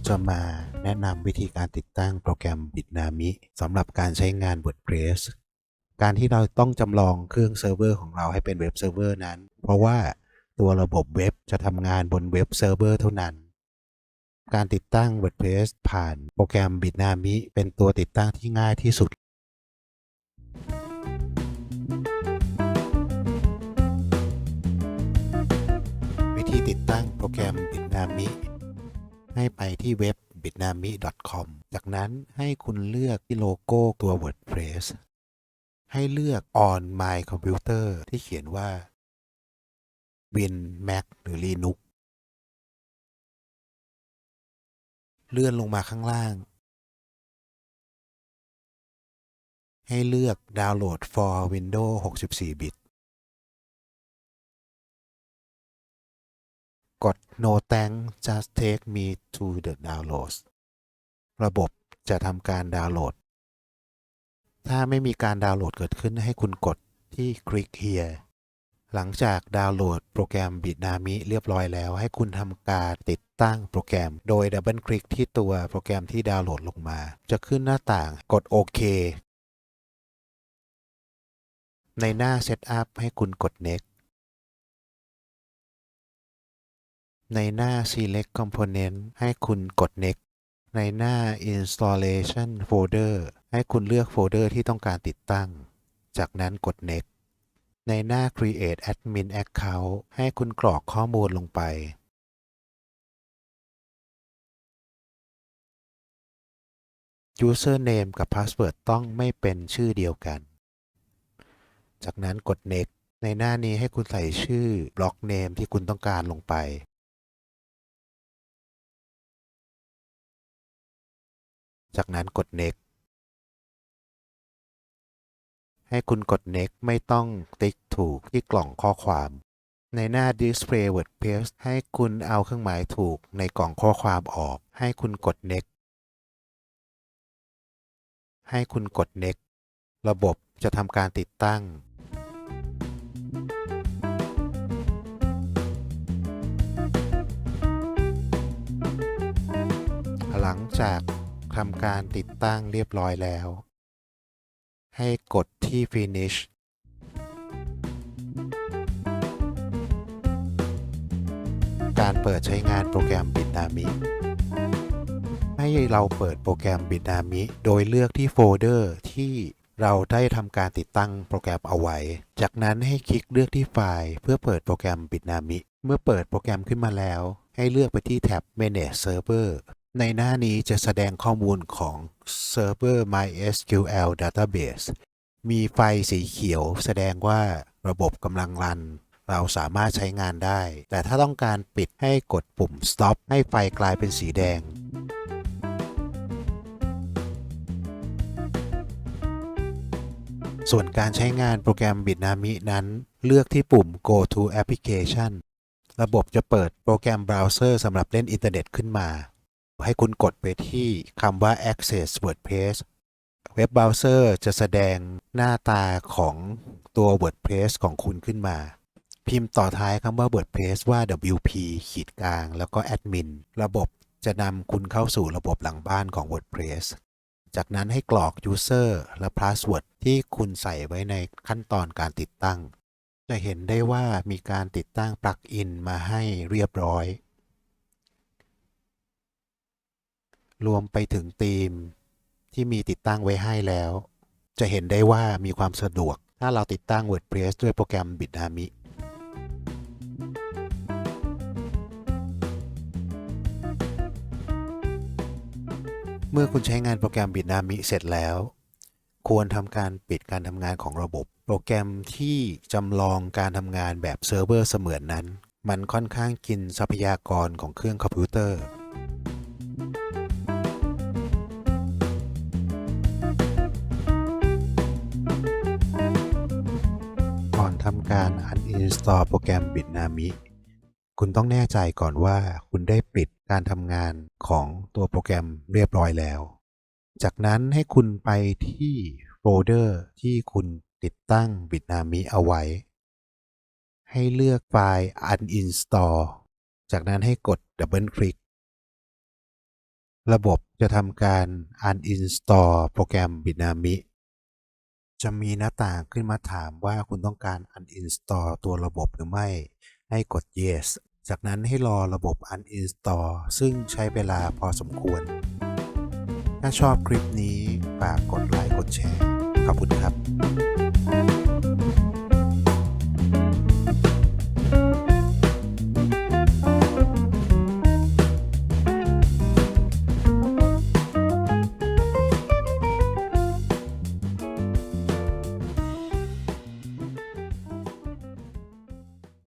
จะมาแนะนำวิธีการติดตั้งโปรแกรม Bitnami สำหรับการใช้งาน WordPress การที่เราต้องจำลองเครื่องเซิร์ฟเวอร์ของเราให้เป็นเว็บเซิร์ฟเวอร์นั้นเพราะว่าตัวระบบเว็บจะทำงานบนเว็บเซิร์ฟเวอร์เท่านั้นการติดตั้ง WordPress ผ่านโปรแกรม Bitnami เป็นตัวติดตั้งที่ง่ายที่สุดวิธีติดตั้งโปรแกรม Bitnami ให้ไปที่เว็บ bitnami.com จากนั้นให้คุณเลือกที่โลโก้ตัว WordPress ให้เลือก on my computer ที่เขียนว่า Win Mac หรือ Linux เลื่อนลงมาข้างล่างให้เลือก Download for Windows 64 บิตกด No thanks just take me to the downloads ระบบจะทำการดาวน์โหลดถ้าไม่มีการดาวน์โหลดเกิดขึ้นให้คุณกดที่ Click here หลังจากดาวน์โหลดโปรแกรม Bitnami เรียบร้อยแล้วให้คุณทำการติดตั้งโปรแกรมโดยดับเบิลคลิกที่ตัวโปรแกรมที่ดาวน์โหลดลงมาจะขึ้นหน้าต่างกดโอเคในหน้า Setup ให้คุณกด Next ในหน้า Select Component ให้คุณกด Next ในหน้า Installation Folder ให้คุณเลือกโฟลเดอร์ที่ต้องการติดตั้งจากนั้นกด Next ในหน้า Create Admin Account ให้คุณกรอกข้อมูลลงไป Username กับ Password ต้องไม่เป็นชื่อเดียวกันจากนั้นกด Next ในหน้านี้ให้คุณใส่ชื่อบล็อกเนมที่คุณต้องการลงไปจากนั้นกด Next ให้คุณกด Next ไม่ต้องติ๊กถูกที่กล่องข้อความในหน้า Display WordPress ให้คุณเอาเครื่องหมายถูกในกล่องข้อความออกให้คุณกด Next ให้คุณกด Next ระบบจะทำการติดตั้งหลังจากทำการติดตั้งเรียบร้อยแล้วให้กดที่ Finish การเปิดใช้งานโปรแกรม Bitnami ให้เราเปิดโปรแกรม Bitnami โดยเลือกที่โฟลเดอร์ที่เราได้ทำการติดตั้งโปรแกรมเอาไว้จากนั้นให้คลิกเลือกที่ไฟล์เพื่อเปิดโปรแกรม Bitnami เมื่อเปิดโปรแกรมขึ้นมาแล้วให้เลือกไปที่แท็บ Manage Server ในหน้านี้จะแสดงข้อมูลของ Server MySQL Database มีไฟสีเขียวแสดงว่าระบบกำลังรันเราสามารถใช้งานได้แต่ถ้าต้องการปิดให้กดปุ่ม Stop ให้ไฟกลายเป็นสีแดงส่วนการใช้งานโปรแกรม Bitnami นั้นเลือกที่ปุ่ม Go to Application ระบบจะเปิดโปรแกรมเบราว์เซอร์สำหรับเล่นอินเทอร์เน็ตขึ้นมาให้คุณกดไปที่คำว่า Access WordPress เว็บเบราว์เซอร์จะแสดงหน้าตาของตัว WordPress ของคุณขึ้นมาพิมพ์ต่อท้ายคำว่า WordPress ว่า WP ขีดกลางแล้วก็ Admin ระบบจะนำคุณเข้าสู่ระบบหลังบ้านของ WordPress จากนั้นให้กรอก User และ Password ที่คุณใส่ไว้ในขั้นตอนการติดตั้งจะเห็นได้ว่ามีการติดตั้งปลั๊กอินมาให้เรียบร้อยรวมไปถึงธีมที่มีติดตั้งไว้ให้แล้วจะเห็นได้ว่ามีความสะดวกถ้าเราติดตั้ง WordPress ด้วยโปรแกรม Bitnami เมื่อคุณใช้งานโปรแกรม Bitnami เสร็จแล้วควรทำการปิดการทำงานของระบบโปรแกรมที่จำลองการทำงานแบบเซิร์ฟเวอร์เสมือนนั้นมันค่อนข้างกินทรัพยากรของเครื่องคอมพิวเตอร์ก่อนทำการ uninstall โปรแกรม Bitnami คุณต้องแน่ใจก่อนว่าคุณได้ปิดการทำงานของตัวโปรแกรมเรียบร้อยแล้วจากนั้นให้คุณไปที่โฟลเดอร์ที่คุณติดตั้ง Bitnami เอาไว้ให้เลือกไฟล์ uninstall จากนั้นให้กดดับเบิลคลิก ระบบจะทำการ uninstall โปรแกรม Bitnami จะมีหน้าต่างขึ้นมาถามว่าคุณต้องการ uninstall ตัวระบบหรือไม่ ให้กด yes จากนั้นให้รอระบบ uninstall ซึ่งใช้เวลาพอสมควร ถ้าชอบคลิปนี้ฝากกดไลค์กดแชร์ ขอบคุณครับ